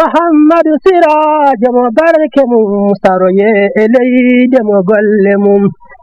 muhammadu sirajo mo barke mum saroye e leyde mo golle mum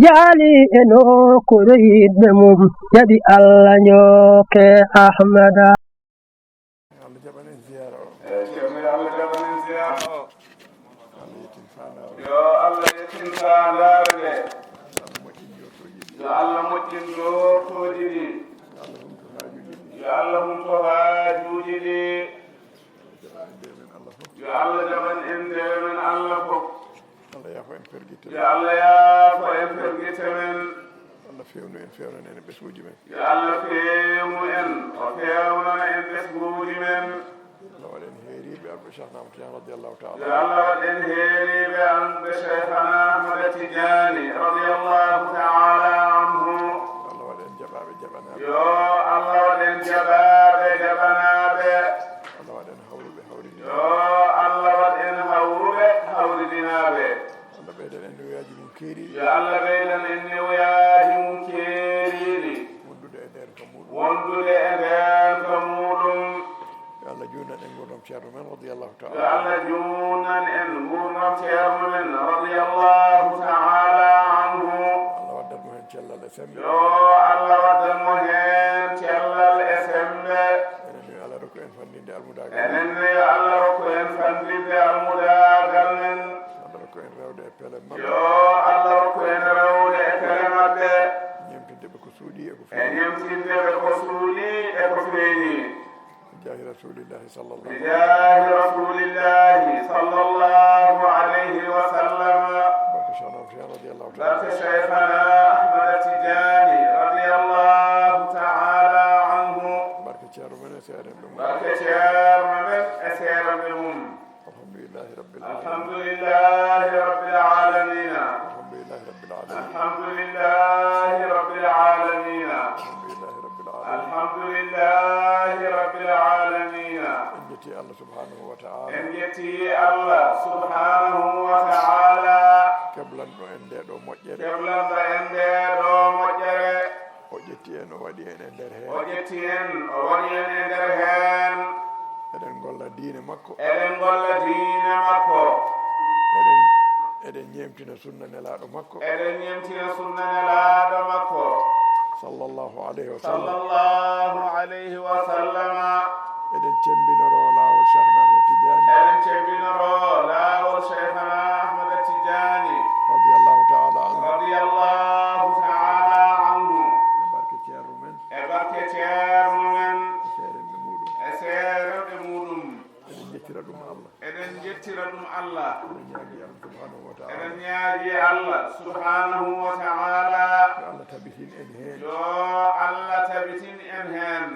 jaali e nokkure yiɗɓe mum jaɓi allah ñooke ahmada yo Allah yettin faandaare yo Allah moƴƴin jortoji ɗi yo Allah humto haajuuji ɗi yo Allah jaɓan en ndewe men Allah fof yo Allah yaafo en pergite men Allah fewnu en fewnan en ɓesguji men yo Allah fewnu en o fewnana en ɓesguji men Allah waɗen heeriɓe arɓe Cheikh Ahmad Tidiane radiallahu taala yo Allah waɗen heeriɓe anɓe Cheikhana Ahmada Tidiane radiallahu taala anhu Allah waɗen jaɓaɓe jaɓanaɓe yo Allah waɗen jaɓaɓe jaɓanaɓe Allah waɗen hawruɓe hawridinaɓe yo Allah waɗen hawruɓe hawridinaɓe Allah ɓeyden en newoyaji mum keeriɗi yo Allah ɓeydan en newoyaji mum keeriɗi wondude e nder ko muɗum wondude e nder ko muɗum yo Allah junnan en gurdam ceerno men radiallahu yo taala Allah junnan en gurdam ceerno men radiallahu taala anhu Allah waddat mo hen cellal e sembe yo Allah waddan mo hen cellal e sembe enen yo Allah rokku en fandinde almudagal enen yo Allah rokku en fandinde almudagal men Allah rokku en rewde e pele mabɓe yo Allah rokku en rewde e pele mabɓe ñemtindeɓe ko suuɗi e ko e feewi ñemtindeɓe ko suuɗi e ko feeñi jahi rasulillahi sallallahu bijahi rasulillahi sallallahu alayhi wa sallam barke Cheikh Ahmad Tidiane radiallahu taala barke Cheikhana Ahmada Tidiane radiallahu taala anhu barke ceerno men e seeɗen ɗum barke ceerno men e seeɗaɓe mum alhamdulillahi rabbil alamin alhamdulillahi rabbil alamin alhamdulillahi rabbil alamin alhamdulillahi rabbil alamin alhamdulillahi rabbil alamin alhamdulillahi rabbil alamin en jetti Allah subhanahu wa ta'ala en jetti Allah subhanahu wa ta'ala keblanɗo en nde ɗo moƴƴere keblanda en nde ɗo moƴƴere o ƴetti en o waɗi en e nder heen o ƴetti en o waɗi en e nder heen eɗen golla diine makko eɗen golla diine makko eɗen ñemtina sunna nelaɗo makko eɗen ñemtina sunna nelaɗo makko sallallahu alayhi wa sallam sallallahu alayhi wa sallama eɗen cembinoro lawol Cheikh Ahmad Tidiane eɗen cembinoro laawol Cheikhana Ahmada Tidiane radiallahu taala anhu radiyallahu ta'ala anhu e barke ceerno men e barke ceerno men e seerenɓe muɗum e seerenɓe muɗum eɗen jettira ɗum Allah eɗen jettira ɗum Allah eɗen ñaagi Allah subhanahu wa ta'ala eɗen ñaagi Allah subhanahu wa ta'ala yo Allah tabitin en heen yo Allah tabitin en heen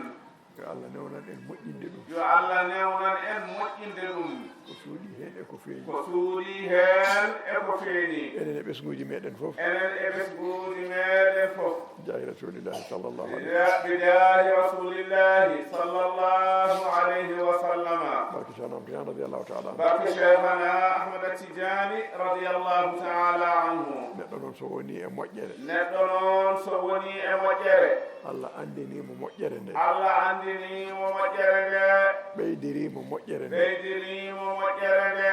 yo Allah newnan en moƴƴinde ɗum yo Allah newnan en moƴƴinde ɗum ko suuɗi heen e ko feeñi ko suuɗi heen e ko feeñi enen e ɓesguji meɗen fof enen e ɓesguji meɗen fof jahi rasulillahi sallallahu alayhi bijahi rasulillahi sallallahu alayhi wa sallama barke Cheikh Ahmad Tidiane radiallahu taala anhu barke Cheikhana Ahmada Tidiane radiyallahu ta'ala anhu neɗɗo noon so woni e moƴƴere neɗɗo noon so woni e moƴƴere Allah andinimo moƴƴere nde Allah andinimo moƴƴere nde ɓeydirimo moƴƴere nde ɓeydirimo moƴƴere nde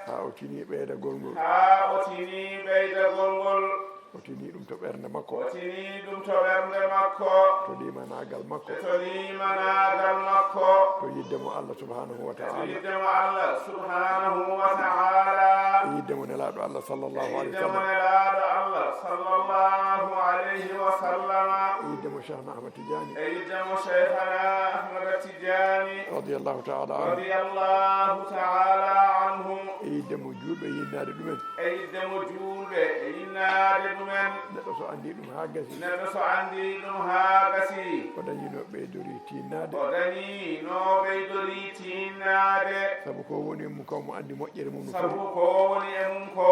ha o tini ɓeydagol ngol ha o tini ɓeydagol ngol o tini ɗum to ɓernde makko o tini ɗum to ɓernde makko to limanagal makko to limanagal makko to yiddemo Allah subhanahu wa to ta'ala yiddemo Allah subhanahu wa ta'ala yiddemo nelaɗo Allah sallallahu alayhi wa yiddemo sallam nelaɗo Allah sallallahu alayhi wa sallama yiddemo Cheikh Ahmad Tidiane e yiddemo Cheikhana Ahmada Tidiane radiallahu taala anhu radiyallahu ta'ala anhu e yiddemo julɓe yinnade ɗumen e yiddemo julɓe e yinnade ɗumen neɗɗo so andi ɗum ha gasi neɗɗo so andi ɗum ha gasi o dañino ɓeydori tinnade o dañi no ɓeydori tinnade saabu ko woni mum ko mo andi moƴƴere mum no sabu foti ko woni e mum ko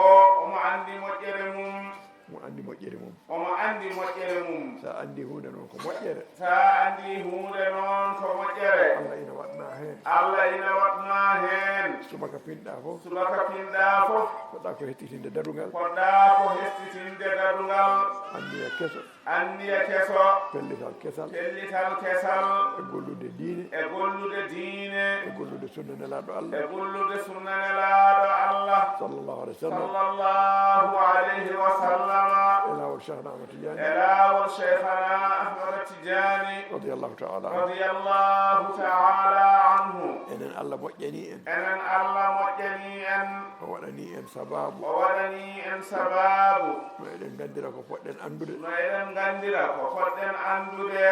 omo andi moƴƴere mum mo andi moƴƴere mum omo andi moƴƴere mum sa andi hunde noon ko moƴƴere sa andi hunde noon ko moƴƴere Allah ina waɗna hen Allah ina waɗma hen subaka pinɗa fof subaka pinɗa fof poɗɗa ko hettitinde darugal poɗɗa ko hestitinde darugal anniya keso anniya keso pellital kesal pellital kesal e gollude diine e gollude diine e gollude sunna nelaɗo allah e gollude sunna nelaɗo allah sallllahu alih w sallam sallallahu alayhi wa sallama e lawol cheikhna ahmad tidiani e laawol cheikhana ahmada tidiani radiallahu taala radiyallahu taala anhu enen allah moƴƴani en enen allah moƴƴani en o waɗani en sababu o waɗani en sababu no eɗen gandira ko poɗɗen andude no eɗen gandira ko poɗɗen andude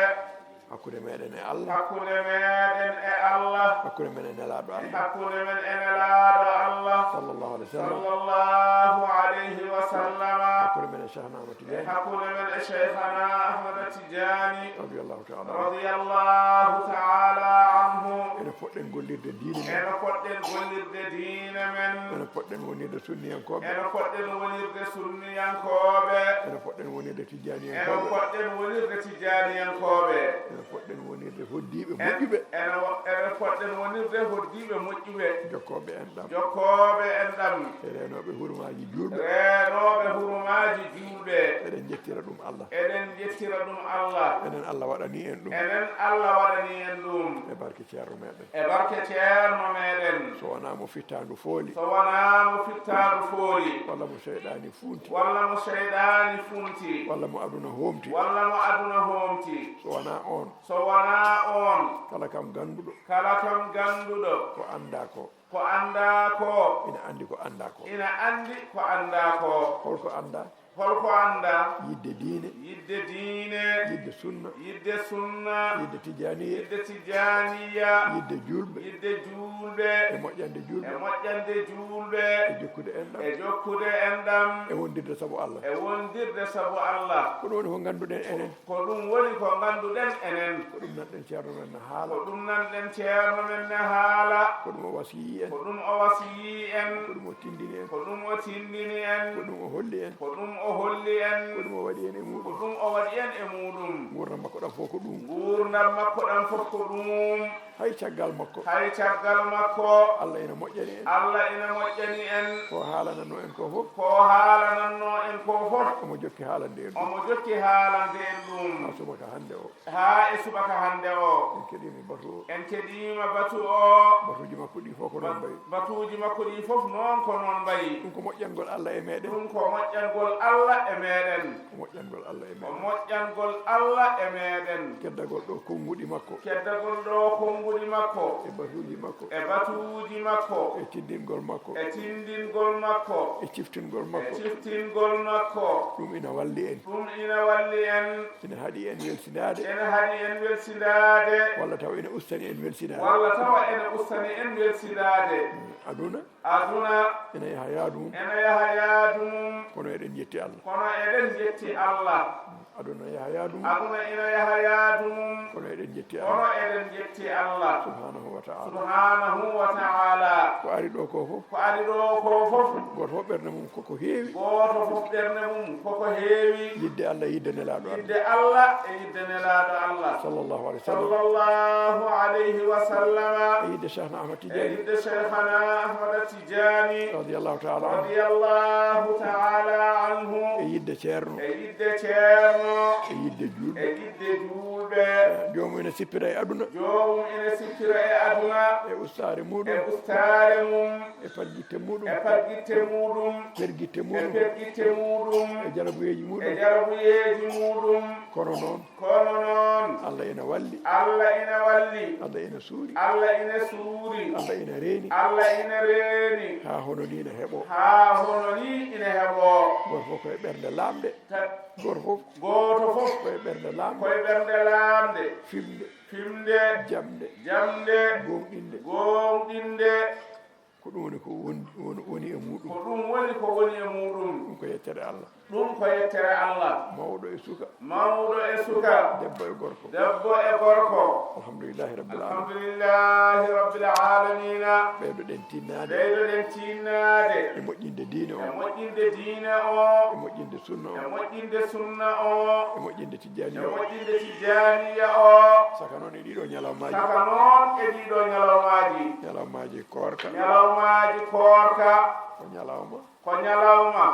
hakkude meɗen e allah hakkude meɗen e allah hakkude men e nelaɗo allah hakkude men e nelaɗo allah sallllahu alih w sallam sallallahu alayhi wa sallama hakkude men e cheikhna ahmad tidiani hakkude men e cheikhana ahmada tidiani radiallahu taala radiyallahu taala anhu ene poɗɗen gollirde diine men ene poɗɗen gollirde diine men ene poɗɗen wonirde sunniyankoɓe ene poɗɗen wonirde sunniyankoɓe ene poɗɗen wonirde ene tijjaniyankoɓe poɗɗen wonirde tijjaniyankoɓe ene poɗɗen wonirde hoddiɓe moƴƴuɓe ene poɗɗen wonirde hoddiɓe moƴƴuɓe jokkoɓe enɗam jokkoɓe enɗam e renoɓe hurmaji julɓe renoɓe hurumaji julɓe eɗen jettira ɗum allah eɗen jettira ɗum allah enen allah waɗani en ɗum enen allah waɗani en ɗum e barke ceerno meɗen e barke ceerno meɗen so wona mo fittandu fooli so wona mo fittaɗo fooli walla mo seyɗani funti walla mo seyɗani funti walla mo aduna homti walla mo aduna homti so wona on so wona on kala kam ganduɗo kala kam ganduɗo ko anda ko ko anda ko ina andi ko anda ko ina andi ko anda ko holko anda holko anda yidde diine yidde diine yidde sunna yidde sunna yidde tijaniye yidde tijaniya yidde julɓe yidde julɓe e moƴƴande e julɓe moƴƴande julɓe e jokkude enɗam e jokkude enɗam e wondirde saabu allah e wondirde saabu allah ko ɗum woni ko ganduɗen enen ko ɗum woni ko ganduɗen enen ko ɗum nanɗen ceerno men no haala ko ɗum nanɗen ceerno men ne haala ko ɗum o wasiyi en ko ɗum o wasiyi en ko ɗum o tindini en ko ɗum o tindini en ko ɗum o holli en ko ɗum o holli en ko ɗum o waɗi en e ko muɗum ɗum o waɗi en e muɗum gurdam makko ɗam fof ko ɗum gurdam makko ɗam fof ko ɗum hay caggal makko hay caggal makko allah ene moƴƴani en allah ina moƴƴani en ko haalananno en ko fof ko haalananno en ko fof omo jokki haalande en ɗum omo jokki haalande en ɗum ha subaka hannde o haa e subaka hannde o en keɗimi batu o en keɗima batu o batuji makko ɗi fof ko noon mbayi batuji makko ɗi fof noon ko noon mbayi ɗum ko moƴƴangol allah e meɗen ɗum ko moƴƴangol allah e meɗen ko moƴƴangol allah e ko meɗen moƴƴangol allah e meɗen keddagol ɗo konguɗi makko keddagol ɗo konngudi makko e batuji makko e batuji makko e tiddingol makko e tindingol makko e ciftingol e makko ciftingol makko ɗum ina walli en ɗum ina walli en ina haaɗi en welsinade ene haɗi en welsidade walla taw ene ustani en welsinade walla tawa ene ustani en welsidade aduna aduna ene yaha yaadu mum ene yaha yaadu mum kono eɗen jetti allah kono eɗen jetti allah aduna yaha yaadu mum aduna ina yaha yaadu mum kono eɗen jetti kono allah eɗen jetti allah subhanahu wa taala subhanahu wa taala ko ari ɗo ko fof ko ari ɗo ko fof goto fof ɓerde mum koko heewi goto fof ɓernde mum koko heewi yidde allah yidde nelaɗo allah yidde allah e yidde nelaɗo allah sallllahu alih w sallam sallallahu alayhi wa sallama e yidde cheikhna ahmad e tidiani yidde cheikhana ahmada tijani radiallahu taala anhu radiyallahu taala anhu e yidde ceerno e yidde ceerno e yidde e julɓe yidde julɓe jomum ene sippira e aduna jomum ene sippira e aduna e ustare e muɗum ustare mum e faggitte muɗum e faggitte muɗum pergitte e muɗum pergitte muɗum e jarabuyeji e muɗum jarabuyeji muɗum kono noon kono noon allah ene walli allah ina walli allah ene suuri allah ina suuri allah ene reeni allah ina reeni ha hono ni ne heeɓo haa hono ni ina heɓo goto fof koye ɓernde lamɗe goto fof gooto fof koye ɓernde lamɗe koye ɓernde laamde fimde fimde jamɗe jamde gonɗinde gonɗinde ko ɗum woni ko woni e muɗum ko ɗum woni ko woni e muɗum ɗum ko yettere allah ɗum ko yettere allah mawɗo e suka mawɗo e suka debbo e gorko debbo e gorko alhamdulillahi rabbil alamin alhamdulillahi rabbil alamina ɓeydoɗen tinnade ɓeydoɗen tinnade e moƴƴinde diine e o moƴƴinde diine o e moƴƴinde sunna e o moƴƴinde sunna o e moƴƴinde e tijjaniya o moƴƴinde tijaniya o saka noon e ɗiɗo ñalawmaji saka noon e ɗiɗo ñalawmaji ñalawmaji korka ñalawmaji ñalawmaaji koorka ko ñalawma ko ñalawma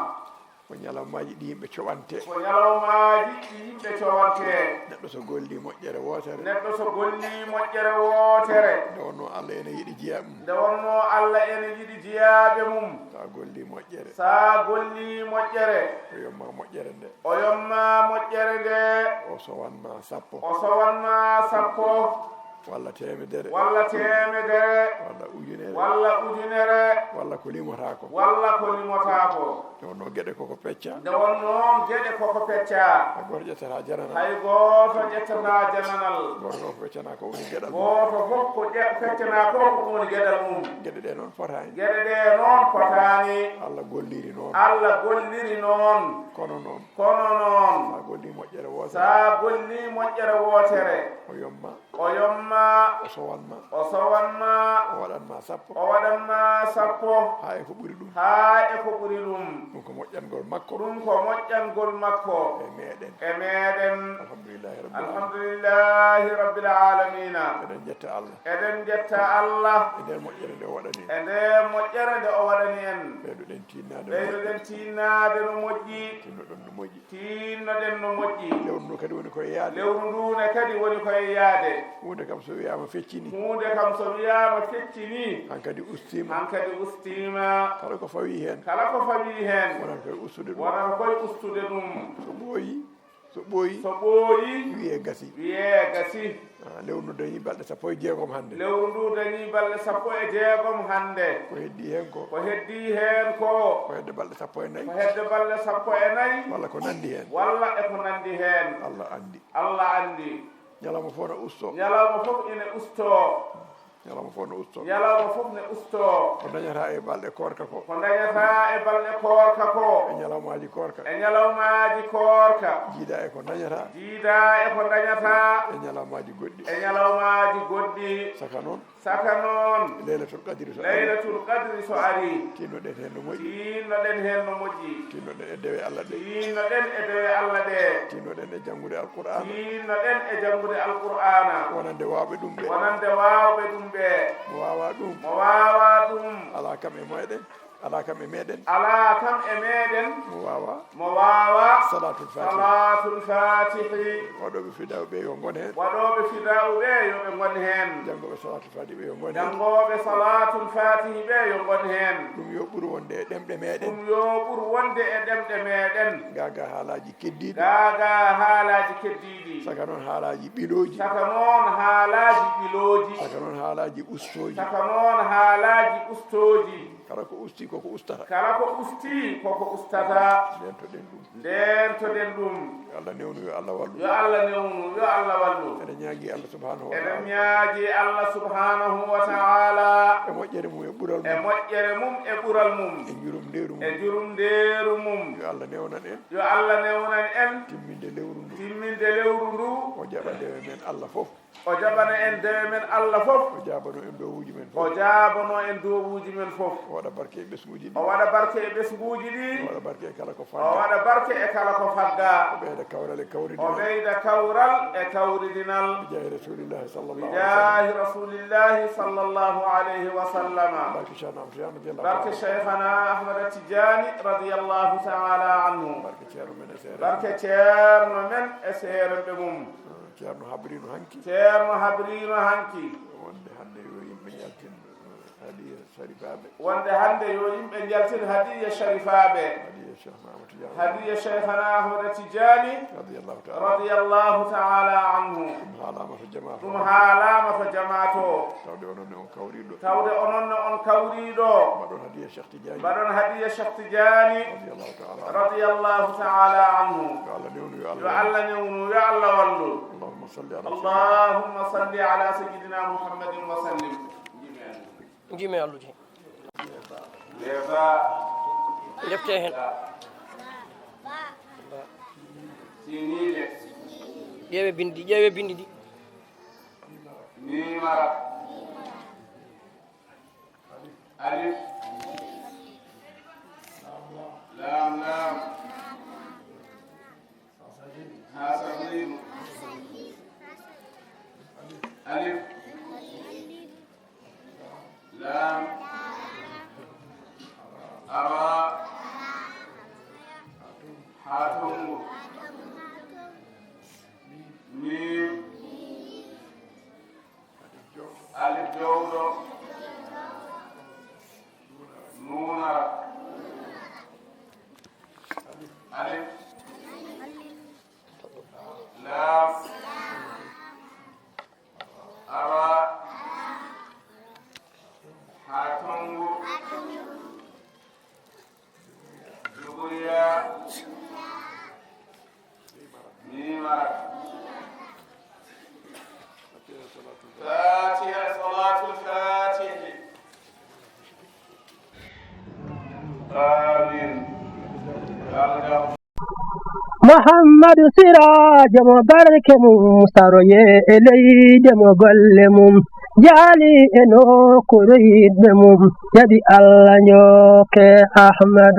ko ñalawmaji ɗi yimɓe coɓante ko ñalawmaaji ɗi yimɓe cowante neɗɗo so golli moƴƴere wotere neɗɗo so golli moƴƴere wootere nde wonno Allah ene yiɗi jiya mum nde wonno Allah ene yiɗi jiyaaɓe mum sa golli moƴƴere sa golli moƴƴere o yomma moƴƴere nde o yomma moƴƴere nde o sowanma sappo o sowanma sappo walla temedere walla temedere walla ujunere walla ujunere walla ko limotako walla ko limotako nde wonno gueɗe koko pecca nde wonno geɗe koko pecca hay goto ƴettata jananal hay goto ƴettata jananal goto fof feccana ko woni gueɗal mum goto fof ko feccana ko ko woni gueɗal mum gueɗe ɗe noon fotani gueɗe ɗe noon fotani Allah golliri noon Allah golliri noon kono noon kono noon sa golli moƴƴere wotere sa golli moƴƴere wootere o yomma o yomma o sowanma o sowanma o waɗanma sappo o waɗanma sappo ha e ko ɓuuri ɗum haa e ko ɓuri ɗum ɗum ko moƴƴangol makko ɗum ko moƴƴangol makko e meɗen e meɗen alhamdulillahi rabbil alamin alhamdulillahi rabbil alamina eɗen jetta Allah eɗen jetta Allah e nder moƴƴere nde o waɗani e nde moƴƴere nde o waɗani en ɓeyduɗen tinnade ɓeyduɗen tinnade no moƴƴi tinnoɗon no moƴƴi tinnoɗen no moƴƴi lewru ndu kadi woni koye yaade lewru ndune kadi woni koye yaade hunde kam so wiyama feccini hunde kam so wiyama feccini han kadi ustima han kadi ustima kala ko fawi hen kala ko fawi hen wonata koye ustude ɗum wonata koye ustude ɗum so ɓooyi so ɓooyi so ɓooyi wiye gasi wiye gasi lewru ndu dañi balɗe sappo e jeegom hannde lewru ndu dañi balɗe sappo e jeegom hannde ko heddi hen ko ko heddi hen ko ko hedde balɗe sappo e nayyi ko hedde balɗe sappo e nayyi walla ko nandi hen walla e ko nandi hen Allah andi Allah andi ñalawma fof no usto ñalawma fof ine usto ñalawma fof no usto ñalawma fof ne usto ko dañata e balɗe korka ko ko dañata e balɗe koorka ko e ñalawmaji korka e ñalawmaji koorka jiida e ko dañata jiida e ko dañata e ñalawmaji goɗɗi e ñalawmaji goɗɗi saka noon saka noon laylatul qadri so laylatul qadri so ari tinnoɗen hen no moƴƴi tinnoɗen hen no moƴƴi tinnoɗen e dewe Allah ɗe tinnoɗen e dewe Allah ɗe tinnoɗen e janngude alqur'ana tinnoɗen e janngude alqur'ana wonande wawɓe ɗum ɓe wonande wawɓe ɗum ɓe mo wawa ɗum mo wawa ɗum ala kam e moɗen ala kam e meɗen ala kam e meɗen mo wawa salatul fatihi waɗoɓe fidaw ɓe yo gon hen waɗoɓe fidaw ɓe yoɓe gon hen janggoɓe salatul fatihi ɓe yo gon hen jangoɓe salatul fatihi ɓe yo gon hen ɗum yo ɓuur wonde e ɗemɗe meɗen ɗum yo ɓuur wonde e ɗemɗe meɗen gaga haalaji keddiɗi gaga haalaji keddiɗi saka noon haalaji ɓiloji saka noon haalaji ɓiloji saka noon haalaji ustoji saka noon haalaji ustoji kala ko usti koko ustata kala ko usti koko ustata ndentoɗen ɗum ndentoɗen ɗum yo Allah newnu yo Allah wallu yo Allah newnu yo Allah wallu eɗen ñaagui Allah subhanahu wa eɗen taala ñaagi Allah subhanahu wa taala e moƴƴere mum e ɓuural e mum moƴƴere mum e ɓural mum e jurum nderu e mum jurum ndeeru mum yo Allah newnan en yo Allah newnan en timminde lewru ndu timminde lewru ndu o jaɓa dewe men Allah fof o jaɓana en dewe men Allah fof o jabano en dowuji men o fof jaabano en dowuji men fof o waɗa barke e ɓesguji ɗi o waɗa barke e ɓesguji ɗi o waɗa barke e kala ko o fadda waɗa barke e kala ko fagga o ɓeyda kawral e o kawridinal ɓeyda kawral e kawridinal bijahi rasulillahi sallallahu bijahi rasulillahi sallllahu alayhi wa sallama barke Cheikh Ahmad Tidiane radiallahu barke cheikhana ahmada tidiani radiallahu taala anhu barke ceerno men e seere barke ceerno men e seeremɓe mum ceerno habrino hanki ceerno habrino hanki wonde hande yo yimɓe jaltin hadiya sharifaɓe wonde hande yo yimɓe jaltin hadiya sharifaɓe hadiya Cheikh Ahmad Tidiane hadiya cheikhana ahmada tidiani radiallahu taala radiallahu taala anhu ɗum haalama to jama ɗum haalama to jamato tawde ononne on kawriɗo tawde ononne on kawriɗo mbaɗon hadiya Cheikh Tidiane mbaɗon hadiya cheikh tidiani radiallahu taala radiallahu taala anhu yo Allah newnu yo yo Allah Allah newnu yo Allah wallu allahumma salli ala allahumma salli ala sayidina muhammadin wa sallim jimi alluji leba defte hen sinide ƴeewe bindi ɗi nimara alif lam hasadim alif lam فاتحة صلاة الفاتح آمين محمد سراج مبارك مستروي إلي دم قلمم جالي إنو كريد مم يدي الله نيوك أحمد